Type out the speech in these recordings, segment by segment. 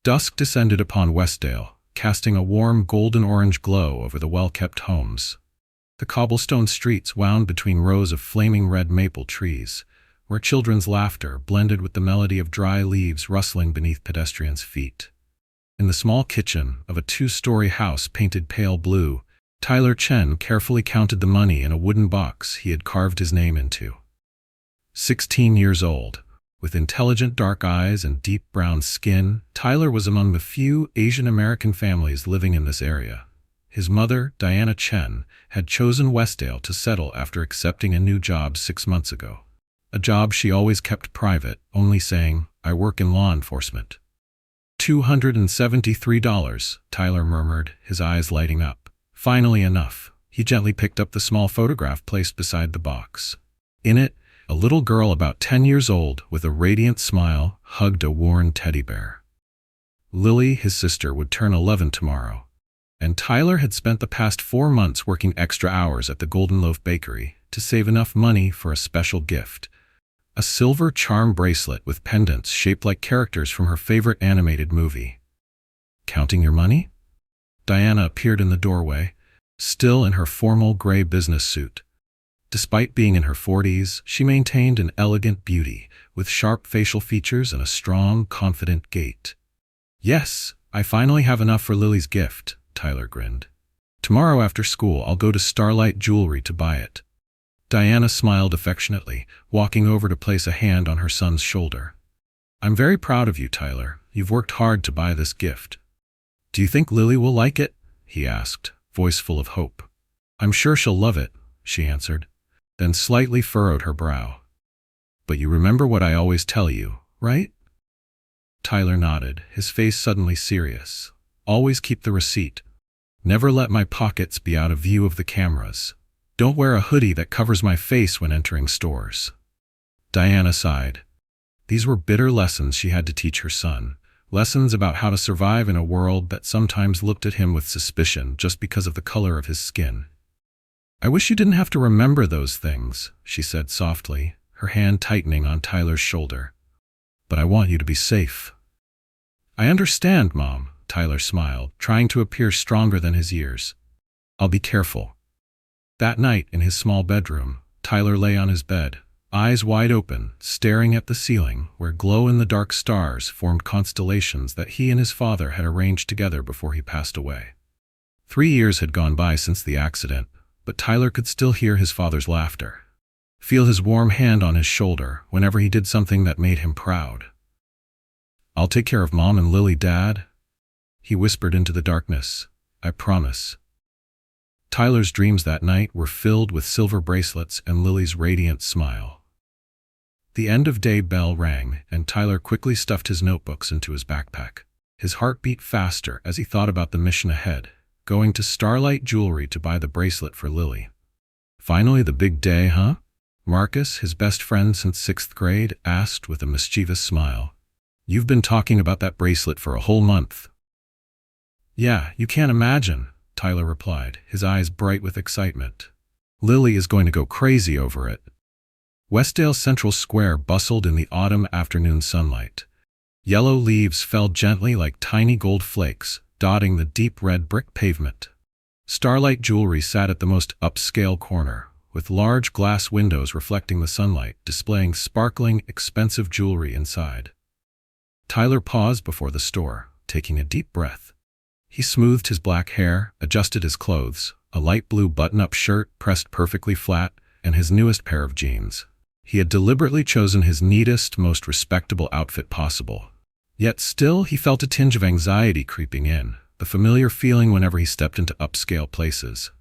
Dusk descended upon Westdale, casting a warm golden-orange glow over the well-kept homes. The cobblestone streets wound between rows of flaming red maple trees, where children's laughter blended with the melody of dry leaves rustling beneath pedestrians' feet. In the small kitchen of a two-story house painted pale blue, Tyler Chen carefully counted the money in a wooden box he had carved his name into. 16 years old, with intelligent dark eyes and deep brown skin, Tyler was among the few Asian American families living in this area. His mother, Diana Chen, had chosen Westdale to settle after accepting a new job 6 months ago. A job she always kept private, only saying, "I work in law enforcement." $273, Tyler murmured, his eyes lighting up. Finally enough. He gently picked up the small photograph placed beside the box. In it, a little girl about 10 years old, with a radiant smile, hugged a worn teddy bear. Lily, his sister, would turn 11 tomorrow, and Tyler had spent the past 4 months working extra hours at the Golden Loaf Bakery to save enough money for a special gift. A silver charm bracelet with pendants shaped like characters from her favorite animated movie. "Counting your money?" Diana appeared in the doorway, still in her formal gray business suit. Despite being in her 40s, she maintained an elegant beauty, with sharp facial features and a strong, confident gait. "Yes, I finally have enough for Lily's gift," Tyler grinned. "Tomorrow after school I'll go to Starlight Jewelry to buy it." Diana smiled affectionately, walking over to place a hand on her son's shoulder. "I'm very proud of you, Tyler. You've worked hard to buy this gift." "Do you think Lily will like it?" he asked, voice full of hope. "I'm sure she'll love it," she answered, then slightly furrowed her brow. "But you remember what I always tell you, right?" Tyler nodded, his face suddenly serious. "Always keep the receipt. Never let my pockets be out of view of the cameras. Don't wear a hoodie that covers my face when entering stores." Diana sighed. These were bitter lessons she had to teach her son. Lessons about how to survive in a world that sometimes looked at him with suspicion just because of the color of his skin. "I wish you didn't have to remember those things," she said softly, her hand tightening on Tyler's shoulder. "But I want you to be safe." "I understand, Mom," Tyler smiled, trying to appear stronger than his years. "I'll be careful." That night, in his small bedroom, Tyler lay on his bed, eyes wide open, staring at the ceiling, where glow-in-the-dark stars formed constellations that he and his father had arranged together before he passed away. 3 years had gone by since the accident, but Tyler could still hear his father's laughter, feel his warm hand on his shoulder whenever he did something that made him proud. "I'll take care of Mom and Lily, Dad," he whispered into the darkness. "I promise." Tyler's dreams that night were filled with silver bracelets and Lily's radiant smile. The end-of-day bell rang, and Tyler quickly stuffed his notebooks into his backpack. His heart beat faster as he thought about the mission ahead, going to Starlight Jewelry to buy the bracelet for Lily. "Finally the big day, huh?" Marcus, his best friend since 6th grade, asked with a mischievous smile. "You've been talking about that bracelet for a whole month." "Yeah, you can't imagine," Tyler replied, his eyes bright with excitement. "Lily is going to go crazy over it." Westdale Central Square bustled in the autumn afternoon sunlight. Yellow leaves fell gently like tiny gold flakes, dotting the deep red brick pavement. Starlight Jewelry sat at the most upscale corner, with large glass windows reflecting the sunlight, displaying sparkling, expensive jewelry inside. Tyler paused before the store, taking a deep breath. He smoothed his black hair, adjusted his clothes, a light blue button-up shirt pressed perfectly flat, and his newest pair of jeans. He had deliberately chosen his neatest, most respectable outfit possible. Yet still he felt a tinge of anxiety creeping in, the familiar feeling whenever he stepped into upscale places.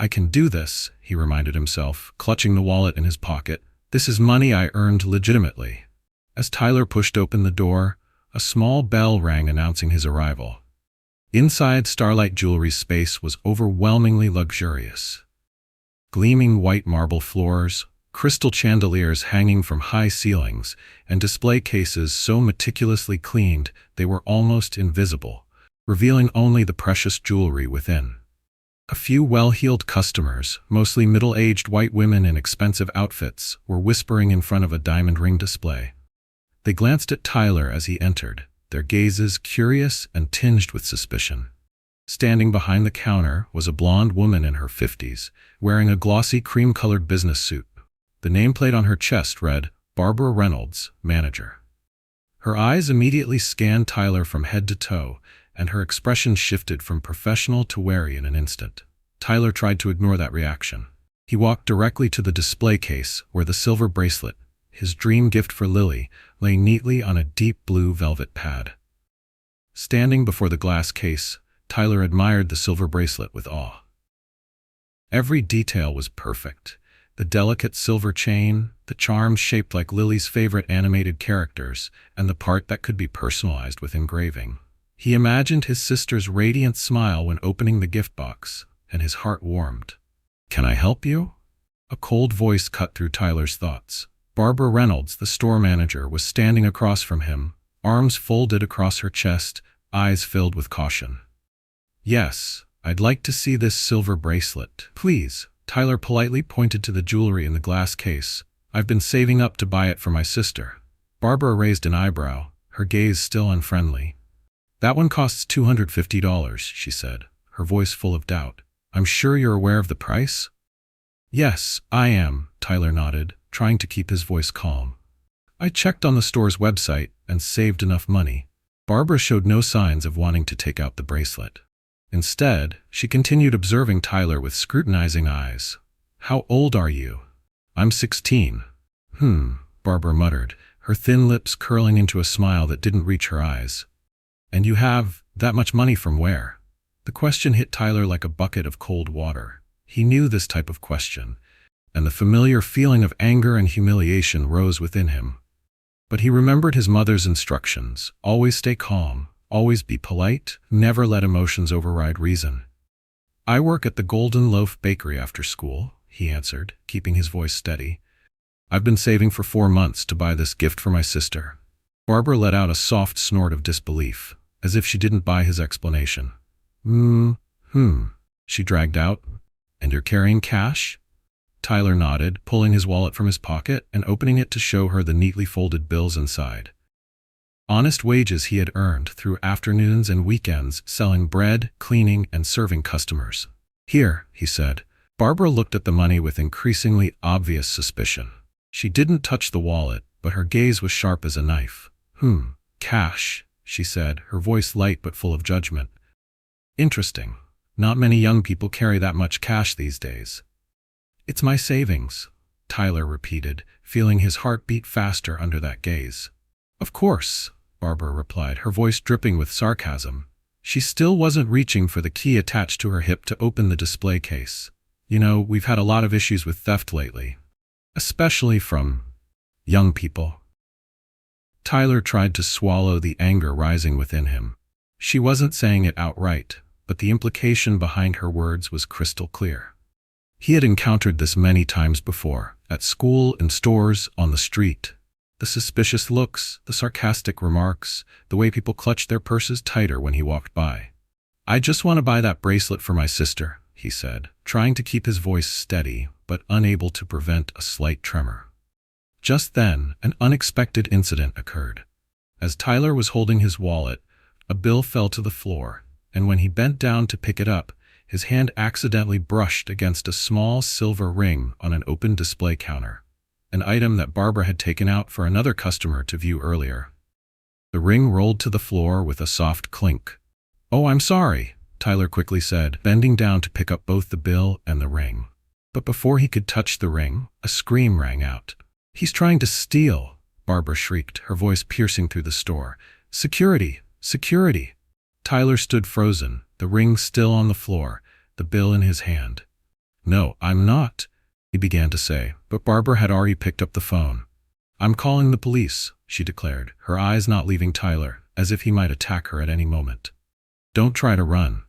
"I can do this," he reminded himself, clutching the wallet in his pocket. "This is money I earned legitimately." As Tyler pushed open the door, a small bell rang announcing his arrival. Inside Starlight Jewelry's space was overwhelmingly luxurious. Gleaming white marble floors, crystal chandeliers hanging from high ceilings, and display cases so meticulously cleaned they were almost invisible, revealing only the precious jewelry within. A few well-heeled customers, mostly middle-aged white women in expensive outfits, were whispering in front of a diamond ring display. They glanced at Tyler as he entered, their gazes curious and tinged with suspicion. Standing behind the counter was a blonde woman in her 50s, wearing a glossy cream-colored business suit. The nameplate on her chest read, Barbara Reynolds, Manager. Her eyes immediately scanned Tyler from head to toe, and her expression shifted from professional to wary in an instant. Tyler tried to ignore that reaction. He walked directly to the display case where the silver bracelet, his dream gift for Lily, lay neatly on a deep blue velvet pad. Standing before the glass case, Tyler admired the silver bracelet with awe. Every detail was perfect. The delicate silver chain, the charms shaped like Lily's favorite animated characters, and the part that could be personalized with engraving. He imagined his sister's radiant smile when opening the gift box, and his heart warmed. "Can I help you?" A cold voice cut through Tyler's thoughts. Barbara Reynolds, the store manager, was standing across from him, arms folded across her chest, eyes filled with caution. "Yes, I'd like to see this silver bracelet, please." Tyler politely pointed to the jewelry in the glass case. "I've been saving up to buy it for my sister." Barbara raised an eyebrow, her gaze still unfriendly. "That one costs $250, she said, her voice full of doubt. "I'm sure you're aware of the price?" "Yes, I am," Tyler nodded, trying to keep his voice calm. "I checked on the store's website and saved enough money." Barbara showed no signs of wanting to take out the bracelet. Instead, she continued observing Tyler with scrutinizing eyes. "How old are you?" "I'm 16. Barbara muttered, her thin lips curling into a smile that didn't reach her eyes. "And you have that much money from where?" The question hit Tyler like a bucket of cold water. He knew this type of question, and the familiar feeling of anger and humiliation rose within him. But he remembered his mother's instructions: always stay calm, always be polite, never let emotions override reason. "I work at the Golden Loaf Bakery after school," he answered, keeping his voice steady. "I've been saving for 4 months to buy this gift for my sister." Barbara let out a soft snort of disbelief, as if she didn't buy his explanation. She dragged out. "And you're carrying cash?" Tyler nodded, pulling his wallet from his pocket and opening it to show her the neatly folded bills inside. Honest wages he had earned through afternoons and weekends selling bread, cleaning, and serving customers. "Here," he said. Barbara looked at the money with increasingly obvious suspicion. She didn't touch the wallet, but her gaze was sharp as a knife. Cash," she said, her voice light but full of judgment. "Interesting. Not many young people carry that much cash these days." "It's my savings," Tyler repeated, feeling his heart beat faster under that gaze. "Of course," Barbara replied, her voice dripping with sarcasm. She still wasn't reaching for the key attached to her hip to open the display case. "You know, we've had a lot of issues with theft lately. Especially from young people." Tyler tried to swallow the anger rising within him. She wasn't saying it outright, but the implication behind her words was crystal clear. He had encountered this many times before, at school, in stores, on the street. The suspicious looks, the sarcastic remarks, the way people clutched their purses tighter when he walked by. "I just want to buy that bracelet for my sister," he said, trying to keep his voice steady, but unable to prevent a slight tremor. Just then, an unexpected incident occurred. As Tyler was holding his wallet, a bill fell to the floor, and when he bent down to pick it up, his hand accidentally brushed against a small silver ring on an open display counter, an item that Barbara had taken out for another customer to view earlier. The ring rolled to the floor with a soft clink. "Oh, I'm sorry," Tyler quickly said, bending down to pick up both the bill and the ring. But before he could touch the ring, a scream rang out. "He's trying to steal," Barbara shrieked, her voice piercing through the store. "Security! Security!" Tyler stood frozen, the ring still on the floor, the bill in his hand. "No, I'm not," he began to say, but Barbara had already picked up the phone. "I'm calling the police," she declared, her eyes not leaving Tyler, as if he might attack her at any moment. "Don't try to run."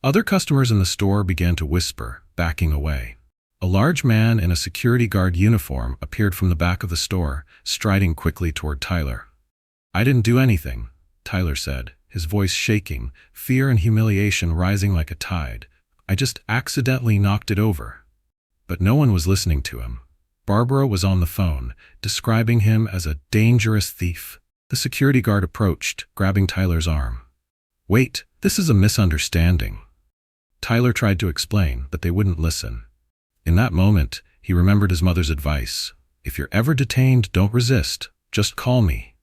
Other customers in the store began to whisper, backing away. A large man in a security guard uniform appeared from the back of the store, striding quickly toward Tyler. "I didn't do anything," Tyler said, his voice shaking, fear and humiliation rising like a tide. "I just accidentally knocked it over." But no one was listening to him. Barbara was on the phone, describing him as a dangerous thief. The security guard approached, grabbing Tyler's arm. "Wait, this is a misunderstanding." Tyler tried to explain, but they wouldn't listen. In that moment, he remembered his mother's advice. "If you're ever detained, don't resist. Just call me."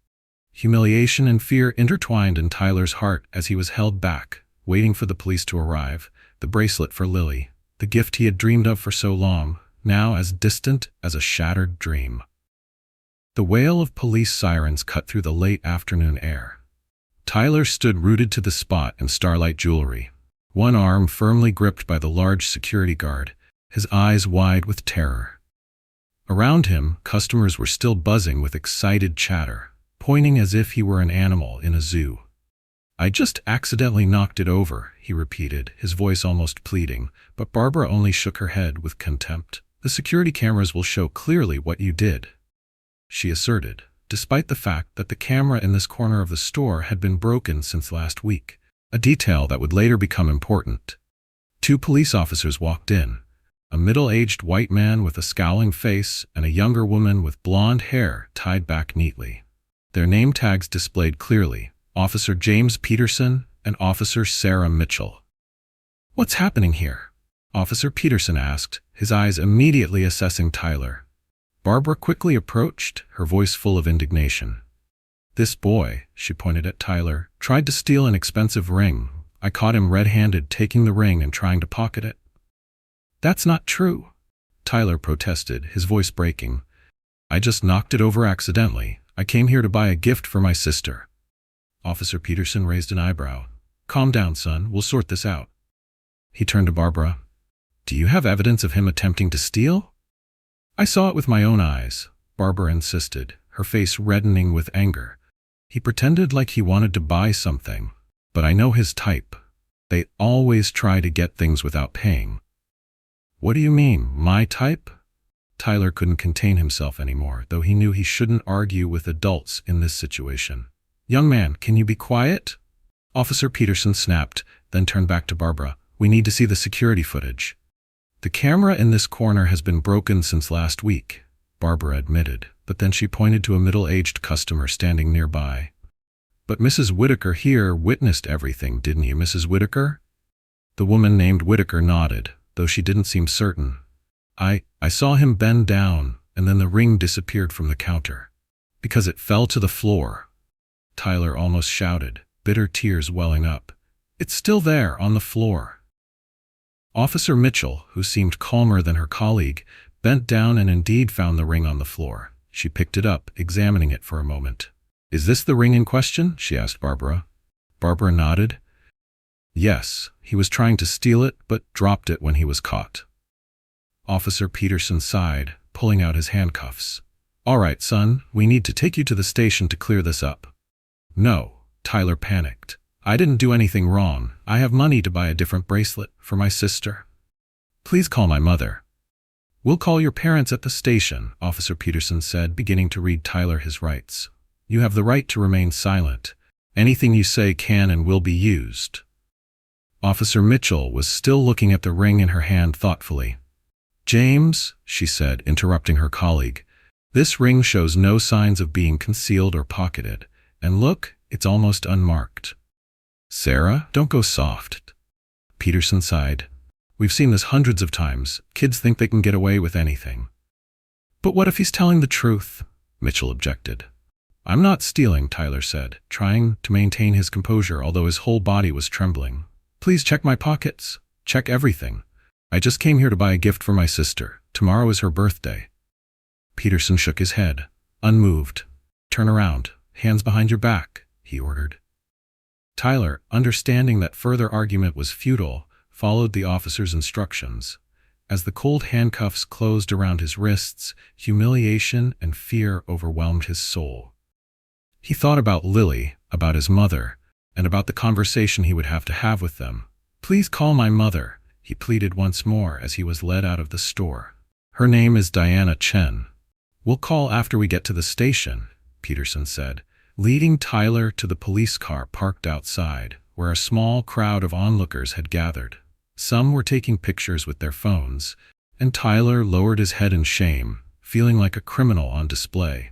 Humiliation and fear intertwined in Tyler's heart as he was held back, waiting for the police to arrive. The bracelet for Lily, the gift he had dreamed of for so long, now as distant as a shattered dream. The wail of police sirens cut through the late afternoon air. Tyler stood rooted to the spot in Starlight Jewelry, one arm firmly gripped by the large security guard, his eyes wide with terror. Around him, customers were still buzzing with excited chatter, pointing as if he were an animal in a zoo. "I just accidentally knocked it over," he repeated, his voice almost pleading, but Barbara only shook her head with contempt. "The security cameras will show clearly what you did," she asserted, despite the fact that the camera in this corner of the store had been broken since last week, a detail that would later become important. Two police officers walked in, a middle-aged white man with a scowling face and a younger woman with blonde hair tied back neatly. Their name tags displayed clearly: Officer James Peterson and Officer Sarah Mitchell. "What's happening here?" Officer Peterson asked, his eyes immediately assessing Tyler. Barbara quickly approached, her voice full of indignation. "This boy," she pointed at Tyler, "tried to steal an expensive ring. I caught him red-handed taking the ring and trying to pocket it." "That's not true," Tyler protested, his voice breaking. "I just knocked it over accidentally. I came here to buy a gift for my sister." Officer Peterson raised an eyebrow. "Calm down, son. We'll sort this out." He turned to Barbara. "Do you have evidence of him attempting to steal?" "I saw it with my own eyes," Barbara insisted, her face reddening with anger. "He pretended like he wanted to buy something, but I know his type. They always try to get things without paying." "What do you mean, my type?" Tyler couldn't contain himself anymore, though he knew he shouldn't argue with adults in this situation. "Young man, can you be quiet?" Officer Peterson snapped, then turned back to Barbara. "We need to see the security footage." "The camera in this corner has been broken since last week," Barbara admitted, but then she pointed to a middle-aged customer standing nearby. "But Mrs. Whitaker here witnessed everything, didn't you, Mrs. Whitaker?" The woman named Whitaker nodded, though she didn't seem certain. I saw him bend down, and then the ring disappeared from the counter. Because it fell to the floor," Tyler almost shouted, bitter tears welling up. "It's still there, on the floor." Officer Mitchell, who seemed calmer than her colleague, bent down and indeed found the ring on the floor. She picked it up, examining it for a moment. "Is this the ring in question?" she asked Barbara. Barbara nodded. "Yes, he was trying to steal it, but dropped it when he was caught." Officer Peterson sighed, pulling out his handcuffs. "All right, son, we need to take you to the station to clear this up." "No," Tyler panicked. "I didn't do anything wrong. I have money to buy a different bracelet for my sister." "Please call my mother." "We'll call your parents at the station," Officer Peterson said, beginning to read Tyler his rights. "You have the right to remain silent. Anything you say can and will be used." Officer Mitchell was still looking at the ring in her hand thoughtfully. "James," she said, interrupting her colleague, "this ring shows no signs of being concealed or pocketed. And look, it's almost unmarked." "Sarah, don't go soft." Peterson sighed. "We've seen this hundreds of times. Kids think they can get away with anything." "But what if he's telling the truth?" Mitchell objected. "I'm not stealing," Tyler said, trying to maintain his composure although his whole body was trembling. "Please check my pockets. Check everything. I just came here to buy a gift for my sister. Tomorrow is her birthday." Peterson shook his head, unmoved. "Turn around. Hands behind your back," he ordered. Tyler, understanding that further argument was futile, followed the officer's instructions. As the cold handcuffs closed around his wrists, humiliation and fear overwhelmed his soul. He thought about Lily, about his mother, and about the conversation he would have to have with them. "Please call my mother," he pleaded once more as he was led out of the store. "Her name is Diana Chen." "We'll call after we get to the station," Peterson said, leading Tyler to the police car parked outside, where a small crowd of onlookers had gathered. Some were taking pictures with their phones, and Tyler lowered his head in shame, feeling like a criminal on display.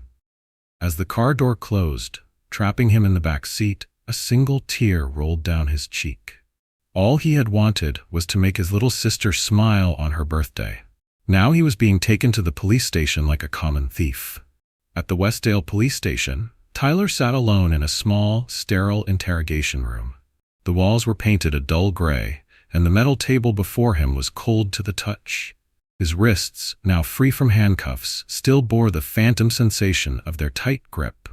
As the car door closed, trapping him in the back seat. A single tear rolled down his cheek. All he had wanted was to make his little sister smile on her birthday. Now he was being taken to the police station like a common thief. At the Westdale police station, Tyler sat alone in a small, sterile interrogation room. The walls were painted a dull gray, and the metal table before him was cold to the touch. His wrists, now free from handcuffs, still bore the phantom sensation of their tight grip.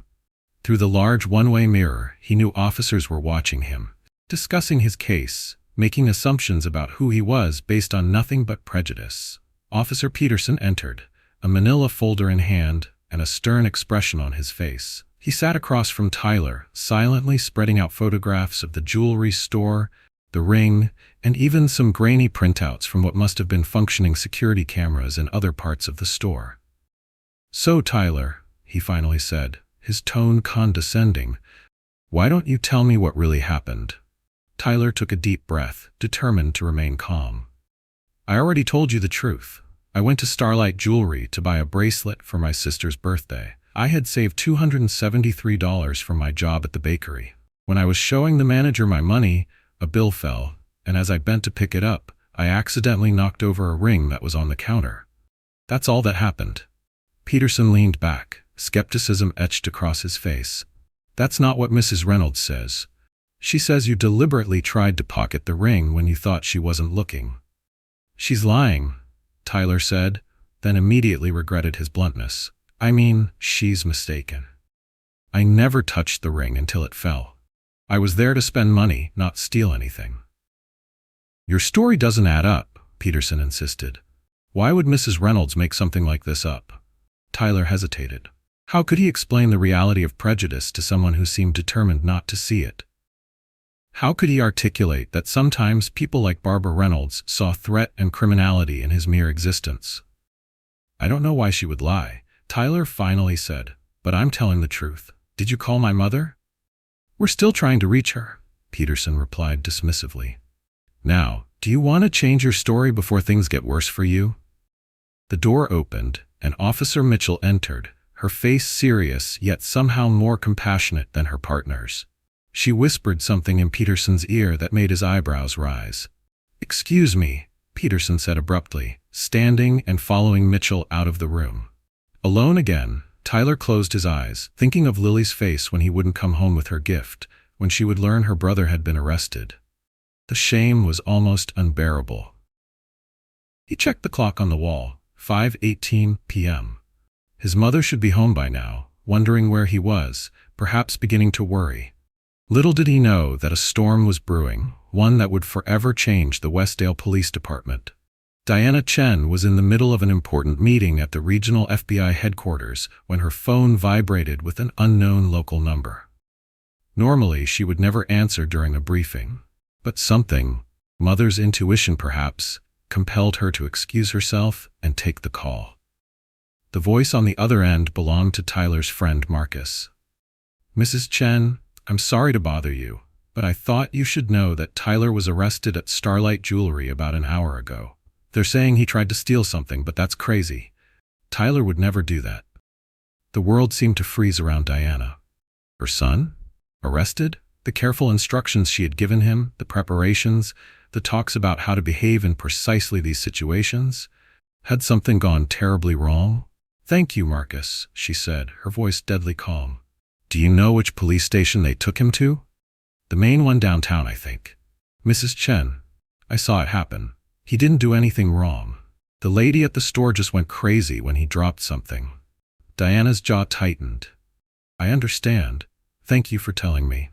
Through the large one-way mirror, he knew officers were watching him, discussing his case, making assumptions about who he was based on nothing but prejudice. Officer Peterson entered, a manila folder in hand and a stern expression on his face. He sat across from Tyler, silently spreading out photographs of the jewelry store, the ring, and even some grainy printouts from what must have been functioning security cameras in other parts of the store. "So, Tyler," he finally said, his tone condescending, "why don't you tell me what really happened?" Tyler took a deep breath, determined to remain calm. "I already told you the truth. I went to Starlight Jewelry to buy a bracelet for my sister's birthday. I had saved $273 from my job at the bakery. When I was showing the manager my money, a bill fell, and as I bent to pick it up, I accidentally knocked over a ring that was on the counter. That's all that happened." Peterson leaned back, skepticism etched across his face. "That's not what Mrs. Reynolds says. She says you deliberately tried to pocket the ring when you thought she wasn't looking." "She's lying," Tyler said, then immediately regretted his bluntness. "I mean, she's mistaken. I never touched the ring until it fell. I was there to spend money, not steal anything." "Your story doesn't add up," Peterson insisted. "Why would Mrs. Reynolds make something like this up?" Tyler hesitated. How could he explain the reality of prejudice to someone who seemed determined not to see it? How could he articulate that sometimes people like Barbara Reynolds saw threat and criminality in his mere existence? "I don't know why she would lie," Tyler finally said, "but I'm telling the truth. Did you call my mother?" "We're still trying to reach her," Peterson replied dismissively. "Now, do you want to change your story before things get worse for you?" The door opened, and Officer Mitchell entered, her face serious yet somehow more compassionate than her partner's. She whispered something in Peterson's ear that made his eyebrows rise. "Excuse me," Peterson said abruptly, standing and following Mitchell out of the room. Alone again, Tyler closed his eyes, thinking of Lily's face when he wouldn't come home with her gift, when she would learn her brother had been arrested. The shame was almost unbearable. He checked the clock on the wall, 5:18 p.m. His mother should be home by now, wondering where he was, perhaps beginning to worry. Little did he know that a storm was brewing, one that would forever change the Westdale Police Department. Diana Chen was in the middle of an important meeting at the regional FBI headquarters when her phone vibrated with an unknown local number. Normally, she would never answer during a briefing, but something, mother's intuition perhaps, compelled her to excuse herself and take the call. The voice on the other end belonged to Tyler's friend Marcus. "Mrs. Chen, I'm sorry to bother you, but I thought you should know that Tyler was arrested at Starlight Jewelry about an hour ago. They're saying he tried to steal something, but that's crazy. Tyler would never do that." The world seemed to freeze around Diana. Her son? Arrested? The careful instructions she had given him, the preparations, the talks about how to behave in precisely these situations? Had something gone terribly wrong? "Thank you, Marcus," she said, her voice deadly calm. "Do you know which police station they took him to?" "The main one downtown, I think." "Mrs. Chen, I saw it happen. He didn't do anything wrong. The lady at the store just went crazy when he dropped something." Diana's jaw tightened. "I understand. Thank you for telling me."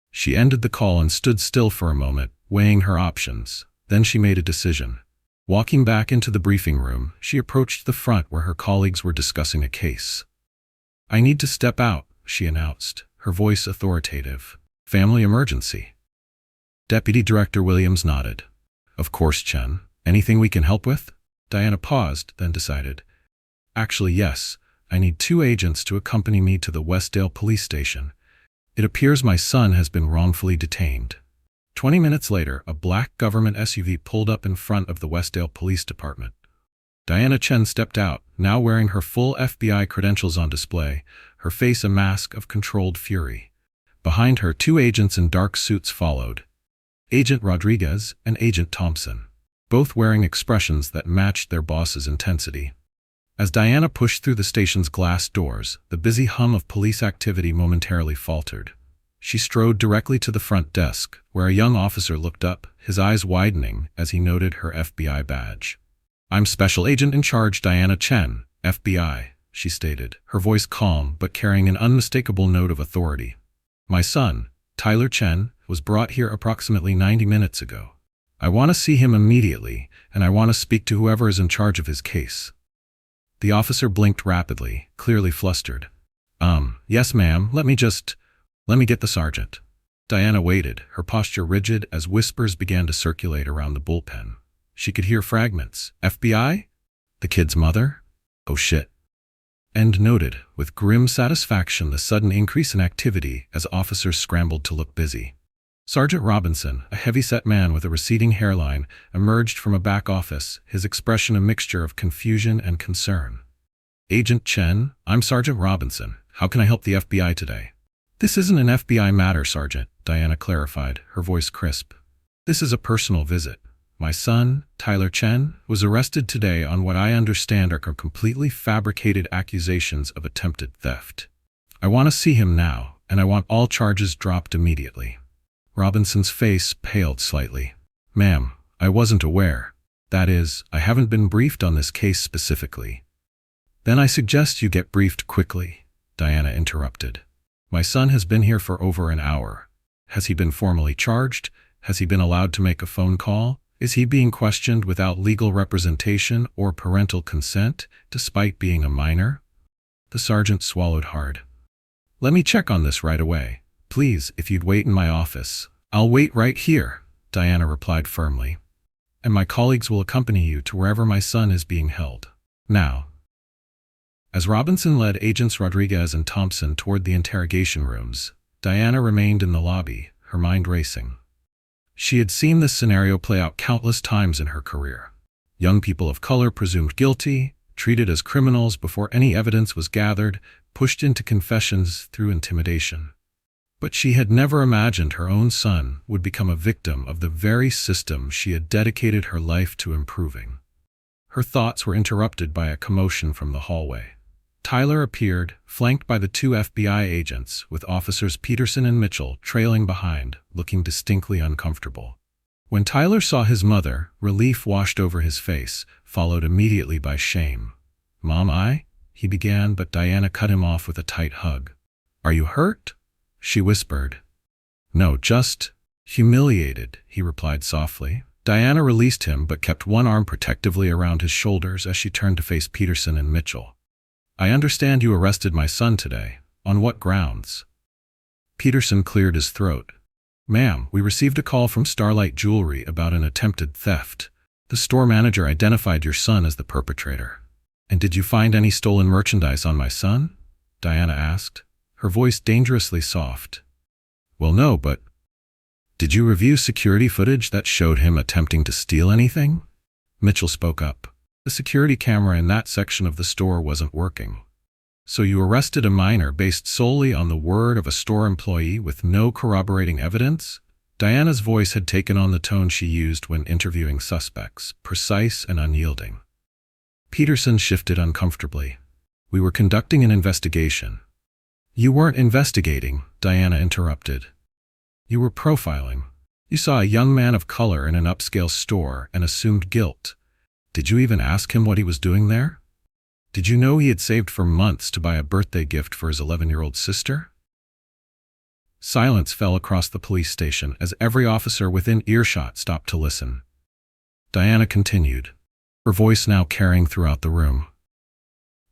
She ended the call and stood still for a moment, weighing her options. Then she made a decision. Walking back into the briefing room, she approached the front where her colleagues were discussing a case. "I need to step out," she announced, her voice authoritative. "Family emergency." Deputy Director Williams nodded. "Of course, Chen. Anything we can help with?" Diana paused, then decided. "Actually, yes. I need 2 agents to accompany me to the Westdale police station. It appears my son has been wrongfully detained." 20 minutes later, a black government SUV pulled up in front of the Westdale Police Department. Diana Chen stepped out, now wearing her full FBI credentials on display, her face a mask of controlled fury. Behind her, 2 agents in dark suits followed. Agent Rodriguez and Agent Thompson, both wearing expressions that matched their boss's intensity. As Diana pushed through the station's glass doors, the busy hum of police activity momentarily faltered. She strode directly to the front desk, where a young officer looked up, his eyes widening as he noted her FBI badge. "I'm Special Agent in Charge Diana Chen, FBI," she stated, her voice calm but carrying an unmistakable note of authority. "My son, Tyler Chen, was brought here approximately 90 minutes ago. I want to see him immediately, and I want to speak to whoever is in charge of his case." The officer blinked rapidly, clearly flustered. Yes ma'am, let me get the sergeant." Diana waited, her posture rigid as whispers began to circulate around the bullpen. She could hear fragments. "FBI? The kid's mother? Oh shit." And noted, with grim satisfaction, the sudden increase in activity as officers scrambled to look busy. Sergeant Robinson, a heavy-set man with a receding hairline, emerged from a back office, his expression a mixture of confusion and concern. "Agent Chen, I'm Sergeant Robinson. How can I help the FBI today?" "This isn't an FBI matter, Sergeant," Diana clarified, her voice crisp. "This is a personal visit. My son, Tyler Chen, was arrested today on what I understand are completely fabricated accusations of attempted theft. I want to see him now, and I want all charges dropped immediately." Robinson's face paled slightly. "Ma'am, I wasn't aware. That is, I haven't been briefed on this case specifically." "Then I suggest you get briefed quickly," Diana interrupted. "My son has been here for over an hour. Has he been formally charged? Has he been allowed to make a phone call? Is he being questioned without legal representation or parental consent, despite being a minor?" The sergeant swallowed hard. "Let me check on this right away. Please, if you'd wait in my office." "I'll wait right here," Diana replied firmly. "And my colleagues will accompany you to wherever my son is being held. Now." As Robinson led Agents Rodriguez and Thompson toward the interrogation rooms, Diana remained in the lobby, her mind racing. She had seen this scenario play out countless times in her career. Young people of color presumed guilty, treated as criminals before any evidence was gathered, pushed into confessions through intimidation. But she had never imagined her own son would become a victim of the very system she had dedicated her life to improving. Her thoughts were interrupted by a commotion from the hallway. Tyler appeared, flanked by the 2 FBI agents, with officers Peterson and Mitchell trailing behind, looking distinctly uncomfortable. When Tyler saw his mother, relief washed over his face, followed immediately by shame. "Mom, he began, but Diana cut him off with a tight hug. "Are you hurt?" she whispered. "No, just humiliated," he replied softly. Diana released him but kept one arm protectively around his shoulders as she turned to face Peterson and Mitchell. "I understand you arrested my son today. On what grounds?" Peterson cleared his throat. "Ma'am, we received a call from Starlight Jewelry about an attempted theft. The store manager identified your son as the perpetrator." "And did you find any stolen merchandise on my son?" Diana asked, her voice dangerously soft. "Well, no, but did you review security footage that showed him attempting to steal anything?" Mitchell spoke up. "The security camera in that section of the store wasn't working." "So you arrested a minor based solely on the word of a store employee with no corroborating evidence?" Diana's voice had taken on the tone she used when interviewing suspects, precise and unyielding. Peterson shifted uncomfortably. "We were conducting an investigation." "You weren't investigating," Diana interrupted. "You were profiling. You saw a young man of color in an upscale store and assumed guilt. Did you even ask him what he was doing there? Did you know he had saved for months to buy a birthday gift for his 11-year-old sister?" Silence fell across the police station as every officer within earshot stopped to listen. Diana continued, her voice now carrying throughout the room.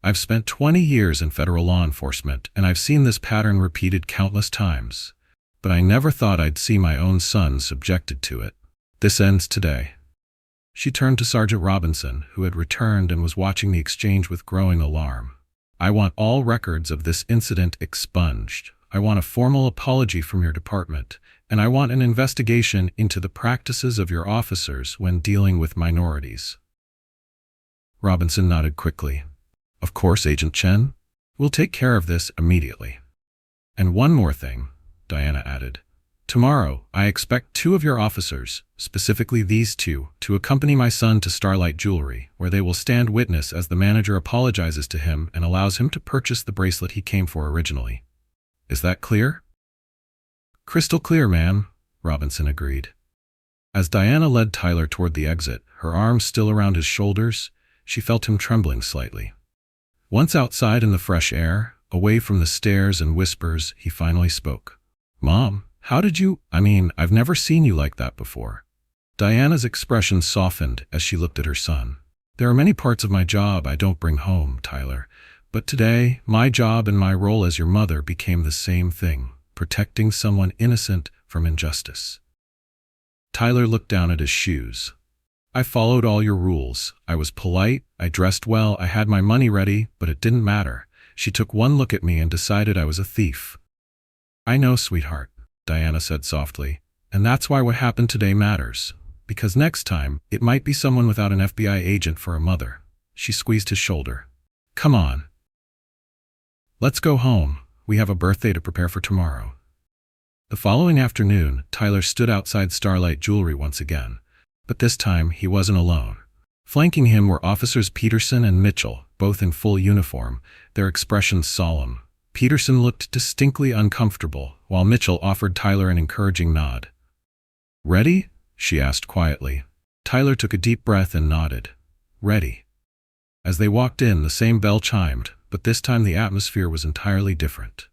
"I've spent 20 years in federal law enforcement, and I've seen this pattern repeated countless times, but I never thought I'd see my own son subjected to it. This ends today." She turned to Sergeant Robinson, who had returned and was watching the exchange with growing alarm. "I want all records of this incident expunged. I want a formal apology from your department, and I want an investigation into the practices of your officers when dealing with minorities." Robinson nodded quickly. "Of course, Agent Chen. We'll take care of this immediately. And one more thing, Diana added. Tomorrow, I expect 2 of your officers, specifically these 2, to accompany my son to Starlight Jewelry, where they will stand witness as the manager apologizes to him and allows him to purchase the bracelet he came for originally. Is that clear? Crystal clear, ma'am, Robinson agreed. As Diana led Tyler toward the exit, her arms still around his shoulders, she felt him trembling slightly. Once outside in the fresh air, away from the stares and whispers, he finally spoke. Mom, how did you— I've never seen you like that before. Diana's expression softened as she looked at her son. There are many parts of my job I don't bring home, Tyler, but today, my job and my role as your mother became the same thing, protecting someone innocent from injustice. Tyler looked down at his shoes. I followed all your rules. I was polite, I dressed well, I had my money ready, but it didn't matter. She took one look at me and decided I was a thief. I know, sweetheart, Diana said softly, and that's why what happened today matters. Because next time, it might be someone without an FBI agent for a mother. She squeezed his shoulder. Come on. Let's go home. We have a birthday to prepare for tomorrow. The following afternoon, Tyler stood outside Starlight Jewelry once again. But this time, he wasn't alone. Flanking him were Officers Peterson and Mitchell, both in full uniform, their expressions solemn. Peterson looked distinctly uncomfortable, while Mitchell offered Tyler an encouraging nod. Ready? She asked quietly. Tyler took a deep breath and nodded. Ready. As they walked in, the same bell chimed, but this time the atmosphere was entirely different.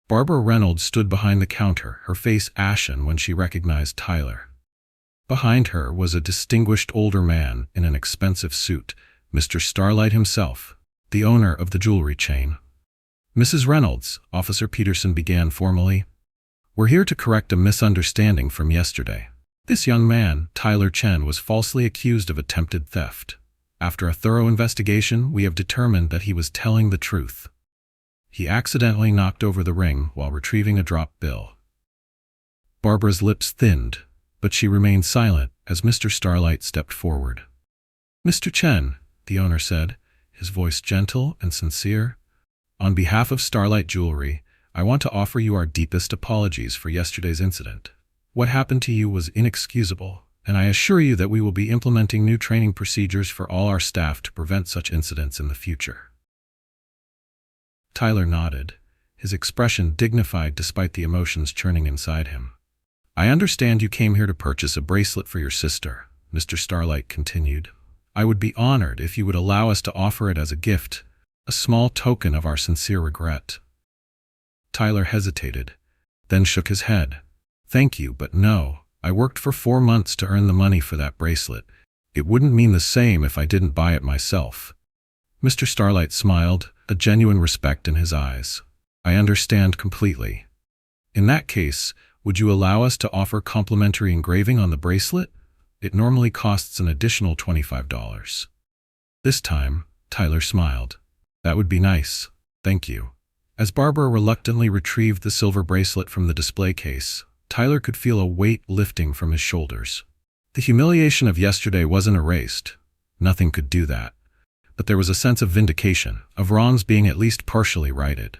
Barbara Reynolds stood behind the counter, her face ashen when she recognized Tyler. Behind her was a distinguished older man in an expensive suit, Mr. Starlight himself, the owner of the jewelry chain. Mrs. Reynolds, Officer Peterson began formally. We're here to correct a misunderstanding from yesterday. This young man, Tyler Chen, was falsely accused of attempted theft. After a thorough investigation, we have determined that he was telling the truth. He accidentally knocked over the ring while retrieving a dropped bill. Barbara's lips thinned, but she remained silent as Mr. Starlight stepped forward. Mr. Chen, the owner said, his voice gentle and sincere, on behalf of Starlight Jewelry, I want to offer you our deepest apologies for yesterday's incident. What happened to you was inexcusable, and I assure you that we will be implementing new training procedures for all our staff to prevent such incidents in the future. Tyler nodded, his expression dignified despite the emotions churning inside him. I understand you came here to purchase a bracelet for your sister, Mr. Starlight continued. I would be honored if you would allow us to offer it as a gift, a small token of our sincere regret. Tyler hesitated, then shook his head. Thank you, but no. I worked for 4 months to earn the money for that bracelet. It wouldn't mean the same if I didn't buy it myself. Mr. Starlight smiled, a genuine respect in his eyes. I understand completely. In that case, would you allow us to offer complimentary engraving on the bracelet? It normally costs an additional $25. This time, Tyler smiled. That would be nice. Thank you. As Barbara reluctantly retrieved the silver bracelet from the display case, Tyler could feel a weight lifting from his shoulders. The humiliation of yesterday wasn't erased. Nothing could do that. But there was a sense of vindication, of wrongs being at least partially righted.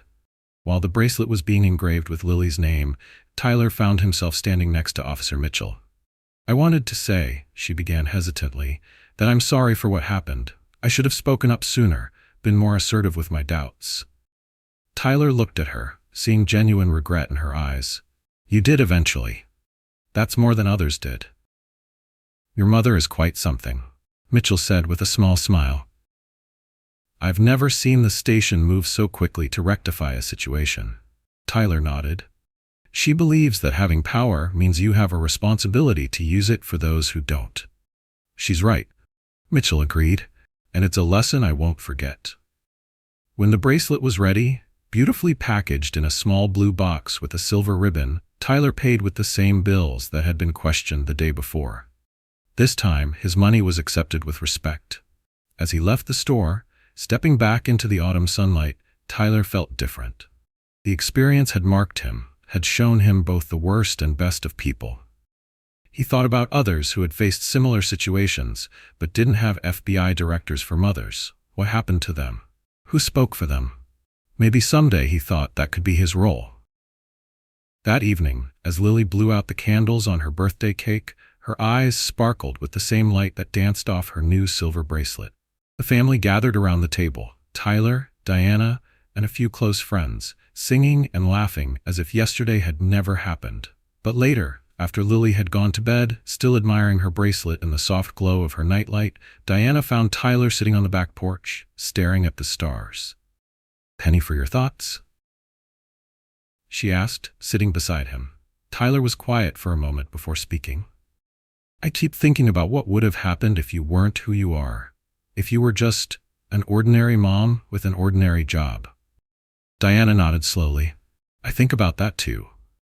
While the bracelet was being engraved with Lily's name, Tyler found himself standing next to Officer Mitchell. I wanted to say, she began hesitantly, that I'm sorry for what happened. I should have spoken up sooner, been more assertive with my doubts. Tyler looked at her, seeing genuine regret in her eyes. You did eventually. That's more than others did. Your mother is quite something, Mitchell said with a small smile. I've never seen the station move so quickly to rectify a situation. Tyler nodded. She believes that having power means you have a responsibility to use it for those who don't. She's right, Mitchell agreed, and it's a lesson I won't forget. When the bracelet was ready, beautifully packaged in a small blue box with a silver ribbon, Tyler paid with the same bills that had been questioned the day before. This time, his money was accepted with respect. As he left the store, stepping back into the autumn sunlight, Tyler felt different. The experience had marked him, had shown him both the worst and best of people. He thought about others who had faced similar situations, but didn't have FBI directors for mothers. What happened to them? Who spoke for them? Maybe someday, he thought, that could be his role. That evening, as Lily blew out the candles on her birthday cake, her eyes sparkled with the same light that danced off her new silver bracelet. The family gathered around the table, Tyler, Diana, and a few close friends, singing and laughing as if yesterday had never happened. But later, after Lily had gone to bed, still admiring her bracelet in the soft glow of her nightlight, Diana found Tyler sitting on the back porch, staring at the stars. "Penny for your thoughts?" she asked, sitting beside him. Tyler was quiet for a moment before speaking. "I keep thinking about what would have happened if you weren't who you are. If you were just an ordinary mom with an ordinary job." Diana nodded slowly. "I think about that too.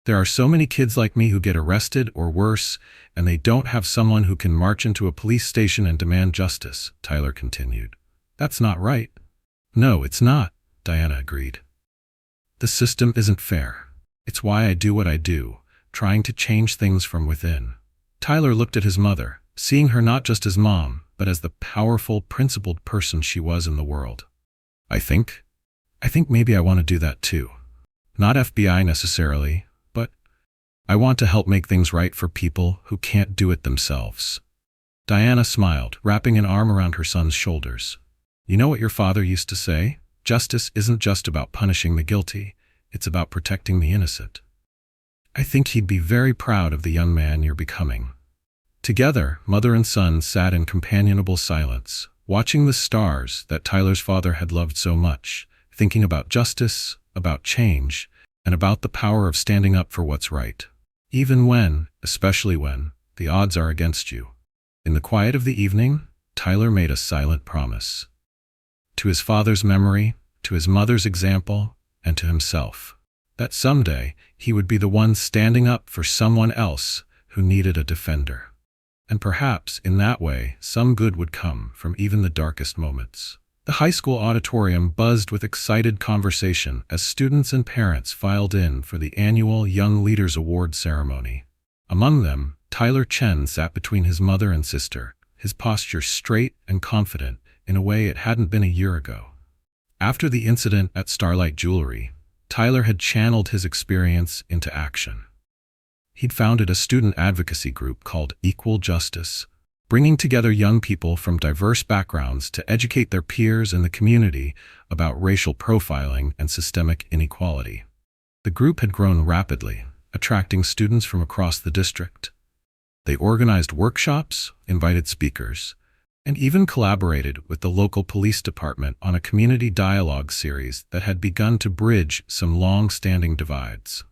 There are so many kids like me who get arrested or worse, and they don't have someone who can march into a police station and demand justice," Tyler continued. "That's not right." "No, it's not," Diana agreed. "The system isn't fair. It's why I do what I do, trying to change things from within." Tyler looked at his mother, seeing her not just as mom, but as the powerful, principled person she was in the world. I think maybe I want to do that too. Not FBI necessarily, but I want to help make things right for people who can't do it themselves." Diana smiled, wrapping an arm around her son's shoulders. "You know what your father used to say? Justice isn't just about punishing the guilty, it's about protecting the innocent. I think he'd be very proud of the young man you're becoming." Together, mother and son sat in companionable silence, watching the stars that Tyler's father had loved so much, thinking about justice, about change, and about the power of standing up for what's right, even when, especially when, the odds are against you. In the quiet of the evening, Tyler made a silent promise. To his father's memory, to his mother's example, and to himself, that someday he would be the one standing up for someone else who needed a defender. And perhaps, in that way, some good would come from even the darkest moments. The high school auditorium buzzed with excited conversation as students and parents filed in for the annual Young Leaders Award ceremony. Among them, Tyler Chen sat between his mother and sister, his posture straight and confident in a way it hadn't been a year ago. After the incident at Starlight Jewelry, Tyler had channeled his experience into action. He'd founded a student advocacy group called Equal Justice, bringing together young people from diverse backgrounds to educate their peers in the community about racial profiling and systemic inequality. The group had grown rapidly, attracting students from across the district. They organized workshops, invited speakers, and even collaborated with the local police department on a community dialogue series that had begun to bridge some long-standing divides.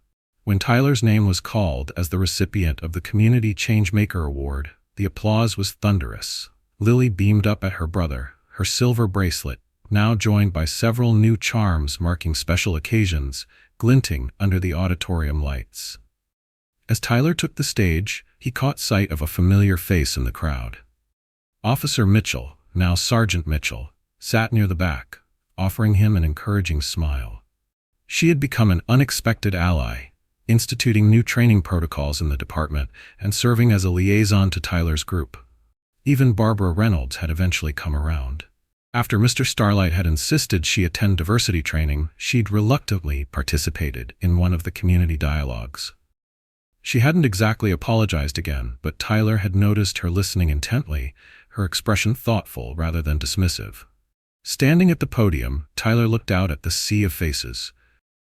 When Tyler's name was called as the recipient of the Community Changemaker Award, the applause was thunderous. Lily beamed up at her brother, her silver bracelet, now joined by several new charms marking special occasions, glinting under the auditorium lights. As Tyler took the stage, he caught sight of a familiar face in the crowd. Officer Mitchell, now Sergeant Mitchell, sat near the back, offering him an encouraging smile. She had become an unexpected ally, instituting new training protocols in the department and serving as a liaison to Tyler's group. Even Barbara Reynolds had eventually come around. After Mr. Starlight had insisted she attend diversity training, she'd reluctantly participated in one of the community dialogues. She hadn't exactly apologized again, but Tyler had noticed her listening intently, her expression thoughtful rather than dismissive. Standing at the podium, Tyler looked out at the sea of faces.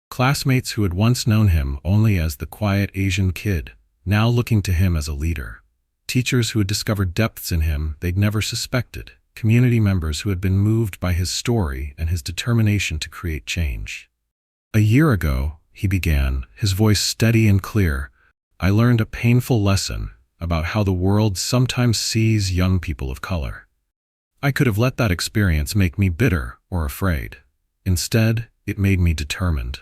Classmates who had once known him only as the quiet Asian kid, now looking to him as a leader. Teachers who had discovered depths in him they'd never suspected. Community members who had been moved by his story and his determination to create change. "A year ago," he began, his voice steady and clear, "I learned a painful lesson about how the world sometimes sees young people of color. I could have let that experience make me bitter or afraid. Instead, it made me determined."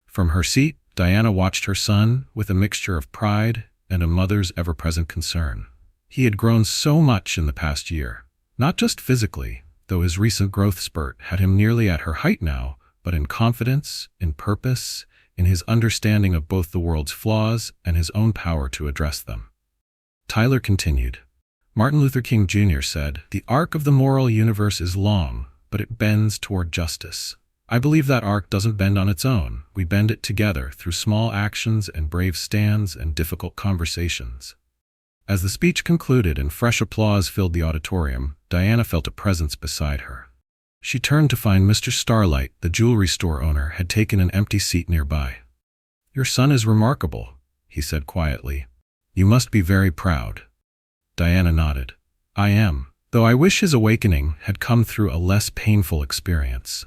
From her seat, Diana watched her son with a mixture of pride and a mother's ever-present concern. He had grown so much in the past year, not just physically, though his recent growth spurt had him nearly at her height now, but in confidence, in purpose, in his understanding of both the world's flaws and his own power to address them. Tyler continued. Martin Luther King Jr. said, "The arc of the moral universe is long, but it bends toward justice. I believe that arc doesn't bend on its own. We bend it together through small actions and brave stands and difficult conversations. As the speech concluded and fresh applause filled the auditorium, Diana felt a presence beside her. She turned to find Mr. Starlight, the jewelry store owner, had taken an empty seat nearby. "Your son is remarkable," he said quietly. "You must be very proud." Diana nodded. "I am, though I wish his awakening had come through a less painful experience."